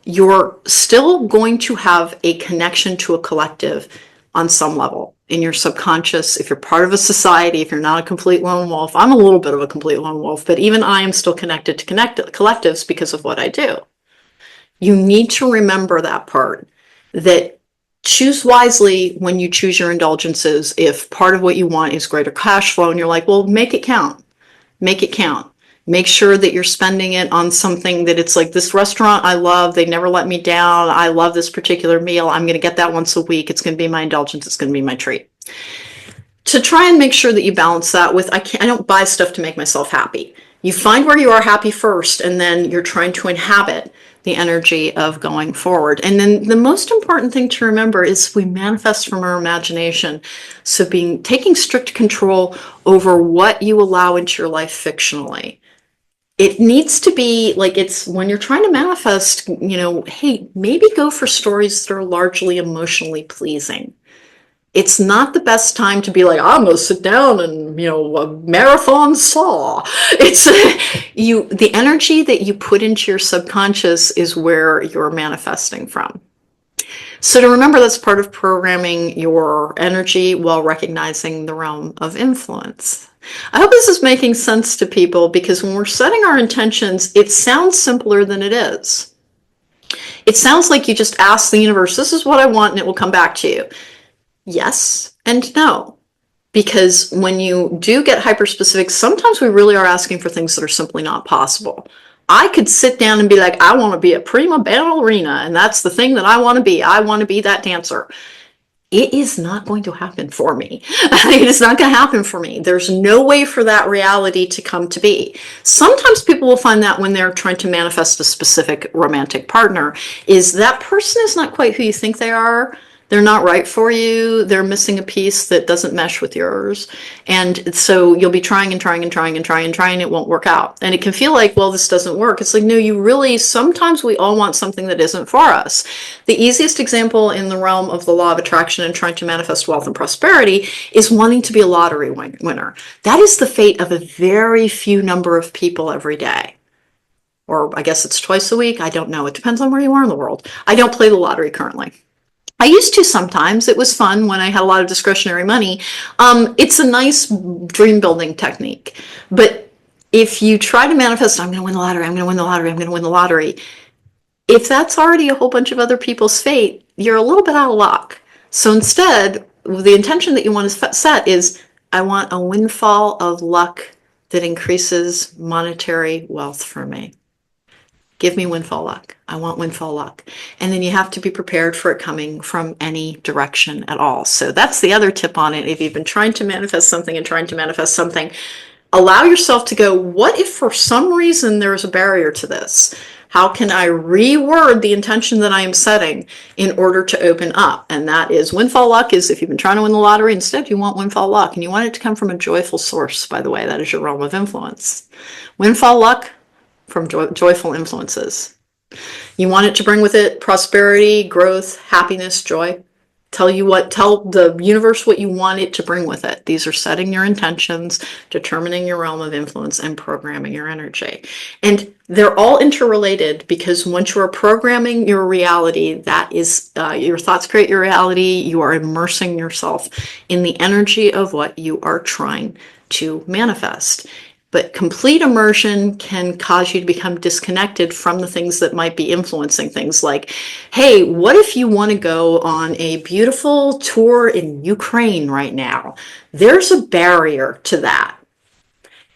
you're still going to have a connection to a collective on some level in your subconscious. If you're part of a society, if you're not a complete lone wolf, I'm a little bit of a complete lone wolf, but even I am still connected to collectives because of what I do. You need to remember that part, that choose wisely when you choose your indulgences. If part of what you want is greater cash flow and you're like, well, make it count. Make it count. Make sure that you're spending it on something that it's like, this restaurant I love, they never let me down, I love this particular meal, I'm going to get that once a week, it's going to be my indulgence, it's going to be my treat. To try and make sure that you balance that with, I don't buy stuff to make myself happy. You find where you are happy first, and then you're trying to inhabit the energy of going forward. And then the most important thing to remember is we manifest from our imagination. So taking strict control over what you allow into your life fictionally. It needs to be like, it's when you're trying to manifest, hey, maybe go for stories that are largely emotionally pleasing. It's not the best time to be like, I'm going to sit down and, a marathon Saw. It's the energy that you put into your subconscious is where you're manifesting from. So to remember, that's part of programming your energy while recognizing the realm of influence. I hope this is making sense to people, because when we're setting our intentions, it sounds simpler than it is. It sounds like you just ask the universe, this is what I want, and it will come back to you. Yes and no. Because when you do get hyper-specific, sometimes we really are asking for things that are simply not possible. I could sit down and be like, I want to be a prima ballerina, and that's the thing that I want to be. I want to be that dancer. It is not going to happen for me. It is not going to happen for me. There's no way for that reality to come to be. Sometimes people will find that when they're trying to manifest a specific romantic partner, is that person is not quite who you think they are. They're not right for you. They're missing a piece that doesn't mesh with yours. And so you'll be trying and trying and trying and trying and trying. It won't work out. And it can feel like, well, this doesn't work. It's like, no, sometimes we all want something that isn't for us. The easiest example in the realm of the law of attraction and trying to manifest wealth and prosperity is wanting to be a lottery winner. That is the fate of a very few number of people every day. Or I guess it's twice a week. I don't know. It depends on where you are in the world. I don't play the lottery currently. I used to sometimes. It was fun when I had a lot of discretionary money. It's a nice dream building technique. But if you try to manifest, I'm going to win the lottery, I'm going to win the lottery, I'm going to win the lottery, If that's already a whole bunch of other people's fate, you're a little bit out of luck. So instead, the intention that you want to set is, I want a windfall of luck that increases monetary wealth for me. Give me windfall luck. I want windfall luck. And then you have to be prepared for it coming from any direction at all. So that's the other tip on it. If you've been trying to manifest something and trying to manifest something, allow yourself to go, what if for some reason there's a barrier to this? How can I reword the intention that I am setting in order to open up? And that is, windfall luck is, if you've been trying to win the lottery, instead you want windfall luck. And you want it to come from a joyful source, by the way. That is your realm of influence. Windfall luck from joyful influences. You want it to bring with it prosperity, growth, happiness, joy. Tell the universe what you want it to bring with it. These are setting your intentions, determining your realm of influence, and programming your energy. And they're all interrelated, because once you are programming your reality, that is, your thoughts create your reality. You are immersing yourself in the energy of what you are trying to manifest. But complete immersion can cause you to become disconnected from the things that might be influencing things, like, hey, what if you want to go on a beautiful tour in Ukraine right now? There's a barrier to that.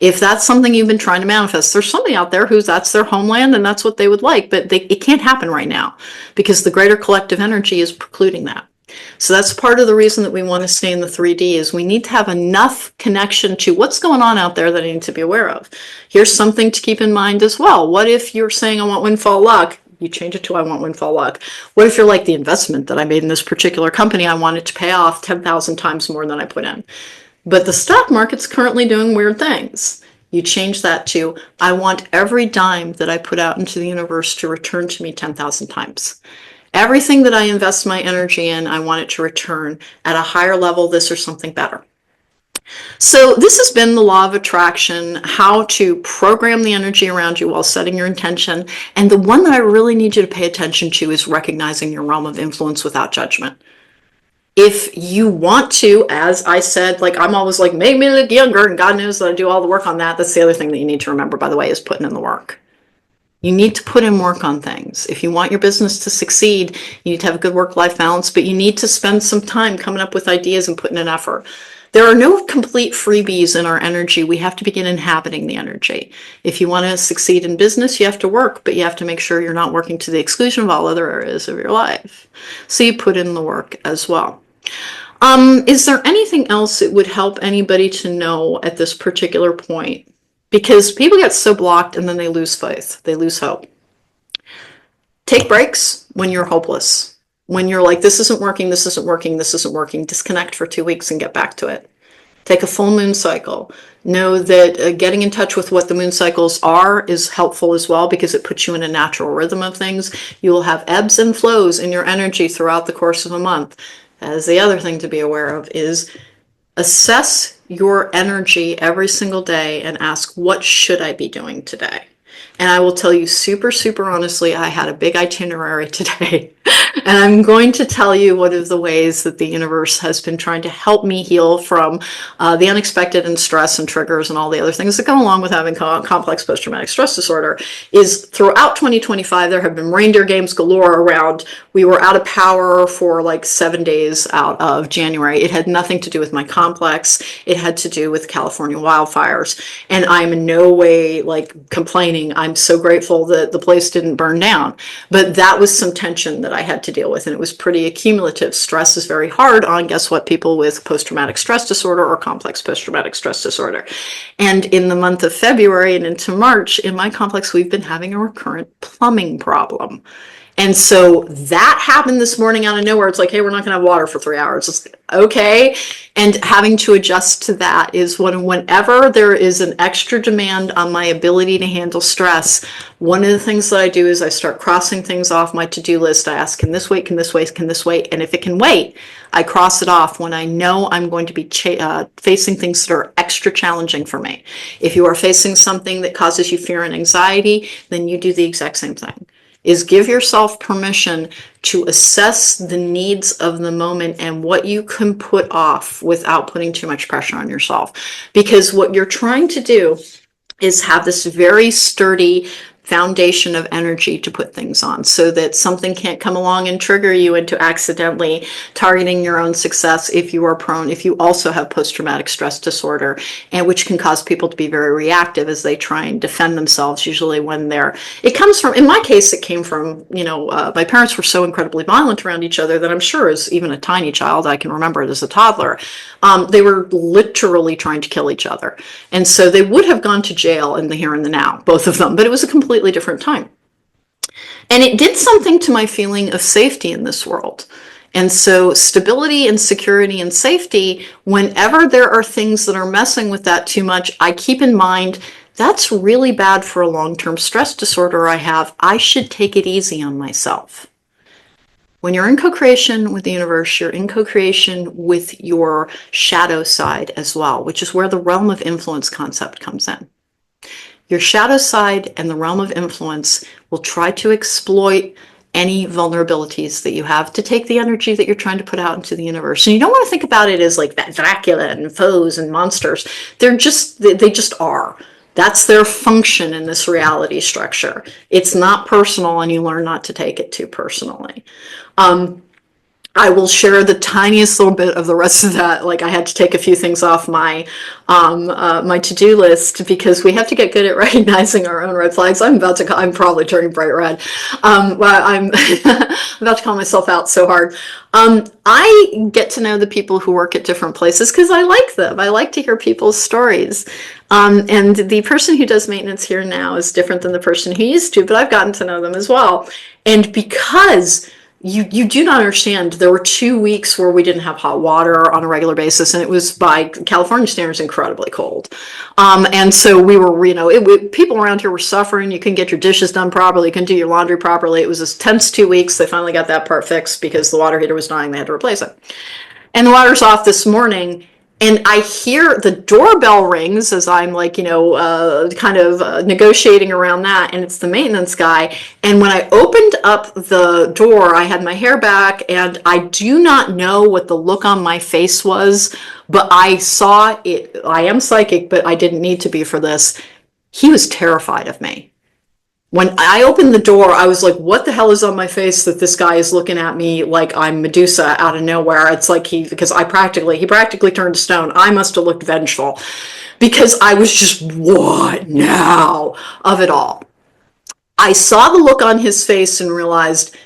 If that's something you've been trying to manifest, there's somebody out there who's that's their homeland and that's what they would like, but it can't happen right now because the greater collective energy is precluding that. So that's part of the reason that we want to stay in the 3D, is we need to have enough connection to what's going on out there that I need to be aware of. Here's something to keep in mind as well. What if you're saying, I want windfall luck? You change it to, I want windfall luck. What if you're like, the investment that I made in this particular company, I want it to pay off 10,000 times more than I put in. But the stock market's currently doing weird things. You change that to, I want every dime that I put out into the universe to return to me 10,000 times. Everything that I invest my energy in, I want it to return at a higher level, this or something better. So this has been the law of attraction, how to program the energy around you while setting your intention. And the one that I really need you to pay attention to is recognizing your realm of influence without judgment. If you want to, as I said, like, I'm always like, make me look younger, and God knows that I do all the work on that. That's the other thing that you need to remember, by the way, is putting in the work. You need to put in work on things. If you want your business to succeed, you need to have a good work-life balance, but you need to spend some time coming up with ideas and putting in effort. There are no complete freebies in our energy. We have to begin inhabiting the energy. If you want to succeed in business, you have to work, but you have to make sure you're not working to the exclusion of all other areas of your life. So you put in the work as well. Is there anything else that would help anybody to know at this particular point? Because people get so blocked and then they lose faith. They lose hope. Take breaks when you're hopeless. When you're like, this isn't working, this isn't working, this isn't working. Disconnect for 2 weeks and get back to it. Take a full moon cycle. Know that getting in touch with what the moon cycles are is helpful as well, because it puts you in a natural rhythm of things. You will have ebbs and flows in your energy throughout the course of a month. As the other thing to be aware of is, assess your energy every single day and ask, what should I be doing today? And I will tell you super, super honestly, I had a big itinerary today. And I'm going to tell you one of the ways that the universe has been trying to help me heal from the unexpected and stress and triggers and all the other things that come along with having complex post-traumatic stress disorder. Is throughout 2025, there have been reindeer games galore around. We were out of power for like 7 days out of January. It had nothing to do with my complex. It had to do with California wildfires. And I'm in no way like complaining. I'm so grateful that the place didn't burn down. But that was some tension that I had to deal with, and it was pretty accumulative. Stress is very hard on, guess what, people with post-traumatic stress disorder or complex post-traumatic stress disorder. And in the month of February and into March, in my complex, we've been having a recurrent plumbing problem. And so that happened this morning out of nowhere. It's like, hey, we're not going to have water for 3 hours. It's okay. And having to adjust to that is whenever there is an extra demand on my ability to handle stress, one of the things that I do is I start crossing things off my to-do list. I ask, can this wait? Can this wait? Can this wait? And if it can wait, I cross it off when I know I'm going to be facing things that are extra challenging for me. If you are facing something that causes you fear and anxiety, then you do the exact same thing. Is give yourself permission to assess the needs of the moment and what you can put off without putting too much pressure on yourself. Because what you're trying to do is have this very sturdy foundation of energy to put things on so that something can't come along and trigger you into accidentally targeting your own success if you are prone, if you also have post-traumatic stress disorder, and which can cause people to be very reactive as they try and defend themselves, usually when it comes from, in my case, it came from, my parents were so incredibly violent around each other that I'm sure as even a tiny child, I can remember it as a toddler, they were literally trying to kill each other. And so they would have gone to jail in the here and the now, both of them, but it was a completely different time. And it did something to my feeling of safety in this world. And so stability and security and safety, whenever there are things that are messing with that too much, I keep in mind that's really bad for a long-term stress disorder I have. I should take it easy on myself. When you're in co-creation with the universe, you're in co-creation with your shadow side as well, which is where the realm of influence concept comes in. Your shadow side and the realm of influence will try to exploit any vulnerabilities that you have to take the energy that you're trying to put out into the universe. And you don't want to think about it as like that Dracula and foes and monsters. They just are. That's their function in this reality structure. It's not personal, and you learn not to take it too personally. I will share the tiniest little bit of the rest of that. Like, I had to take a few things off my my to-do list because we have to get good at recognizing our own red flags. I'm probably turning bright red. Well, I'm about to call myself out so hard. I get to know the people who work at different places because I like them. I like to hear people's stories. And the person who does maintenance here now is different than the person who used to, but I've gotten to know them as well. And because you do not understand, there were 2 weeks where we didn't have hot water on a regular basis, and it was, by California standards, incredibly cold. And so we were, people around here were suffering. You couldn't get your dishes done properly, you couldn't do your laundry properly. It was this tense 2 weeks. They finally got that part fixed because the water heater was dying. They had to replace it. And the water's off this morning, and I hear the doorbell rings as I'm negotiating around that, and it's the maintenance guy. And when I opened up the door, I had my hair back, and I do not know what the look on my face was, but I saw it. I am psychic, but I didn't need to be for this. He was terrified of me. When I opened the door, I was like, what the hell is on my face that this guy is looking at me like I'm Medusa out of nowhere? It's like he practically turned to stone. I must have looked vengeful because I was just, what now of it all? I saw the look on his face and realized,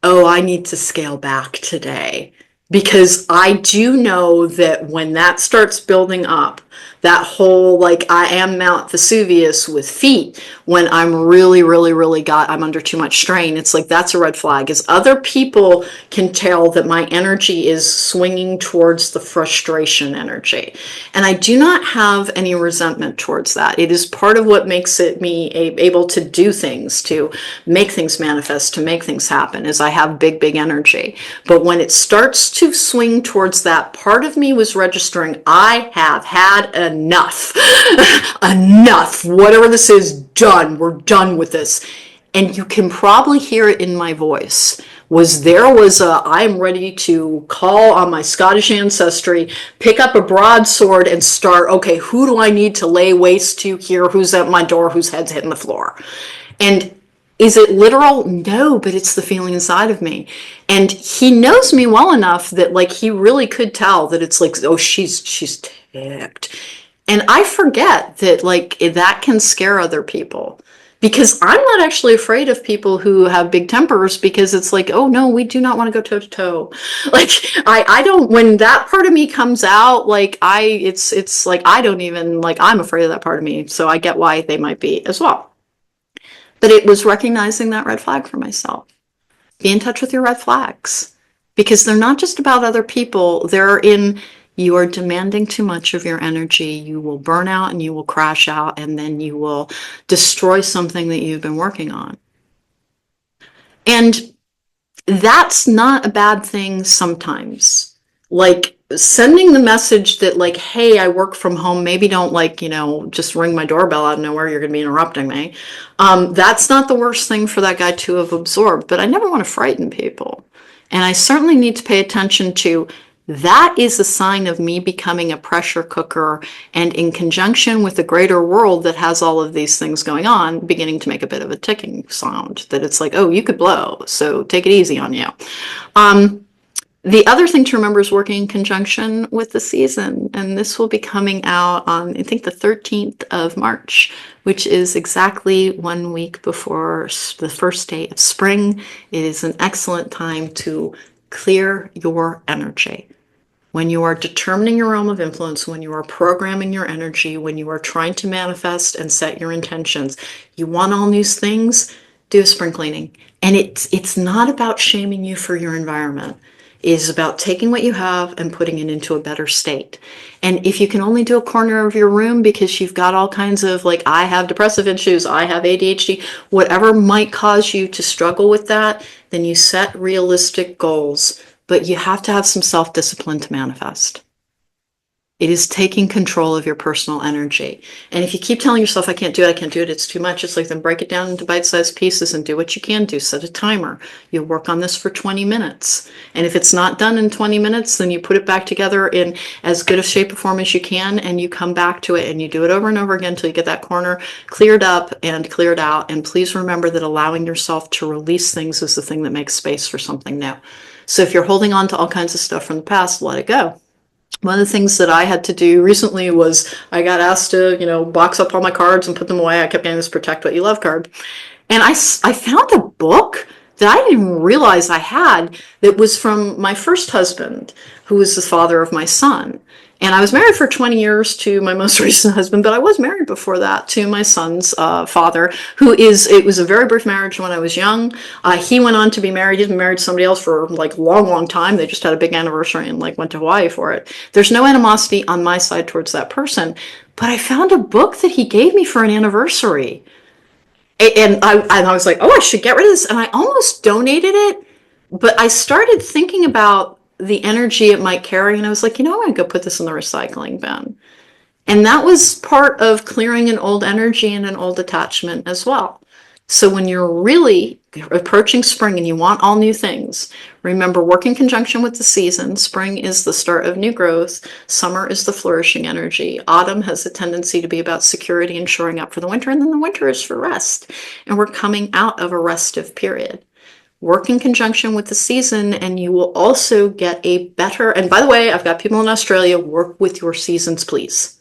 oh, I need to scale back today, because I do know that when that starts building up, that whole, I am Mount Vesuvius with feet, when I'm really, I'm under too much strain, it's like, that's a red flag. As other people can tell that my energy is swinging towards the frustration energy. And I do not have any resentment towards that. It is part of what makes it me able to do things, to make things manifest, to make things happen, is I have big energy. But when it starts to swing towards that, part of me was registering, I have had enough. Enough. Whatever this is, done. We're done with this. And you can probably hear it in my voice. I'm ready to call on my Scottish ancestry, pick up a broadsword and start, okay, who do I need to lay waste to here? Who's at my door? Whose head's hitting the floor? And is it literal? No, but it's the feeling inside of me. And he knows me well enough that he really could tell that it's like, oh, she's ticked. And I forget that that can scare other people, because I'm not actually afraid of people who have big tempers, because it's like, oh no, we do not want to go toe to toe. I don't, when that part of me comes out, it's like, I don't even, I'm afraid of that part of me. So I get why they might be as well. But it was recognizing that red flag for myself. Be in touch with your red flags, because they're not just about other people. You are demanding too much of your energy. You will burn out and you will crash out, and then you will destroy something that you've been working on. And that's not a bad thing sometimes. Sending the message that hey, I work from home, maybe don't just ring my doorbell out of nowhere, you're going to be interrupting me. That's not the worst thing for that guy to have absorbed, but I never want to frighten people. And I certainly need to pay attention to, that is a sign of me becoming a pressure cooker, and in conjunction with the greater world that has all of these things going on, beginning to make a bit of a ticking sound, that it's like, oh, you could blow, so take it easy on you. The other thing to remember is working in conjunction with the season, and this will be coming out on, I think, the 13th of March, which is exactly 1 week before the first day of spring. It is an excellent time to clear your energy. When you are determining your realm of influence, when you are programming your energy, when you are trying to manifest and set your intentions, you want all these things, do a spring cleaning. And it's not about shaming you for your environment. It is about taking what you have and putting it into a better state. And if you can only do a corner of your room because you've got all kinds of, like, I have depressive issues, I have ADHD, whatever might cause you to struggle with that, then you set realistic goals. But you have to have some self-discipline to manifest. It is taking control of your personal energy. And if you keep telling yourself, I can't do it, it's too much, it's like, then break it down into bite-sized pieces and do what you can do. Set a timer. You'll work on this for 20 minutes. And if it's not done in 20 minutes, then you put it back together in as good a shape or form as you can, and you come back to it and you do it over and over again until you get that corner cleared up and cleared out. And please remember that allowing yourself to release things is the thing that makes space for something new. So if you're holding on to all kinds of stuff from the past, let it go. One of the things that I had to do recently was I got asked to, box up all my cards and put them away. I kept getting this Protect What You Love card. And I found a book that I didn't even realize I had that was from my first husband, who was the father of my son. And I was married for 20 years to my most recent husband, but I was married before that to my son's father, it was a very brief marriage when I was young. He went on to be married. He's been married to somebody else for like long, long time. They just had a big anniversary and like went to Hawaii for it. There's no animosity on my side towards that person, but I found a book that he gave me for an anniversary. And I was like, oh, I should get rid of this. And I almost donated it, but I started thinking about the energy it might carry. And I was like, I'm going to go put this in the recycling bin. And that was part of clearing an old energy and an old attachment as well. So when you're really approaching spring and you want all new things, remember, work in conjunction with the season. Spring is the start of new growth. Summer is the flourishing energy. Autumn has a tendency to be about security and shoring up for the winter. And then the winter is for rest. And we're coming out of a restive period. Work in conjunction with the season, and you will also get a better, and by the way, I've got people in Australia, work with your seasons, please.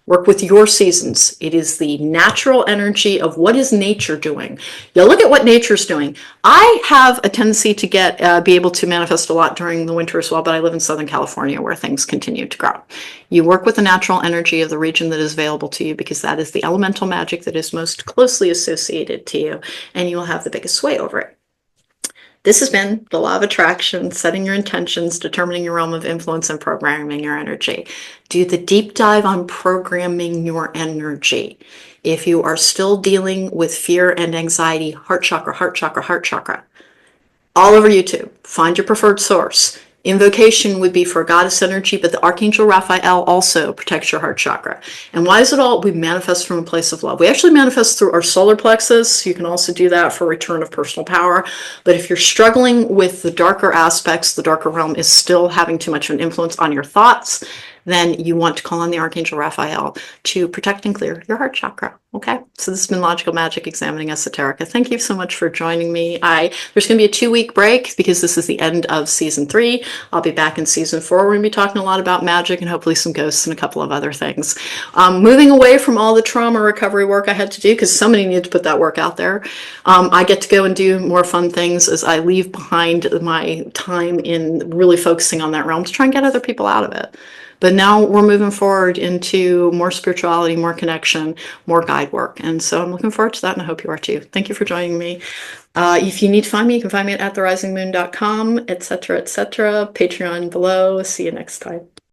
Work with your seasons. It is the natural energy of what is nature doing. You look at what nature's doing. I have a tendency to be able to manifest a lot during the winter as well, but I live in Southern California where things continue to grow. You work with the natural energy of the region that is available to you, because that is the elemental magic that is most closely associated to you, and you will have the biggest sway over it. This has been the Law of Attraction, setting your intentions, determining your realm of influence, and programming your energy. Do the deep dive on programming your energy. If you are still dealing with fear and anxiety, heart chakra, heart chakra, heart chakra. All over YouTube, find your preferred source. Invocation would be for goddess energy, but the Archangel Raphael also protects your heart chakra. And why is it all? We manifest from a place of love. We actually manifest through our solar plexus. You can also do that for return of personal power. But if you're struggling with the darker aspects, the darker realm is still having too much of an influence on your thoughts, then you want to call on the Archangel Raphael to protect and clear your heart chakra. Okay, so this has been Logical Magic Examining Esoterica. Thank you so much for joining me. There's going to be a 2-week break because this is the end of season 3. I'll be back in season 4. We're going to be talking a lot about magic and hopefully some ghosts and a couple of other things. Moving away from all the trauma recovery work I had to do, because somebody needed to put that work out there. I get to go and do more fun things as I leave behind my time in really focusing on that realm to try and get other people out of it. But now we're moving forward into more spirituality, more connection, more guide work. And so I'm looking forward to that, and I hope you are too. Thank you for joining me. If you need to find me, you can find me at therisingmoon.com, etc., etc. Patreon below. See you next time.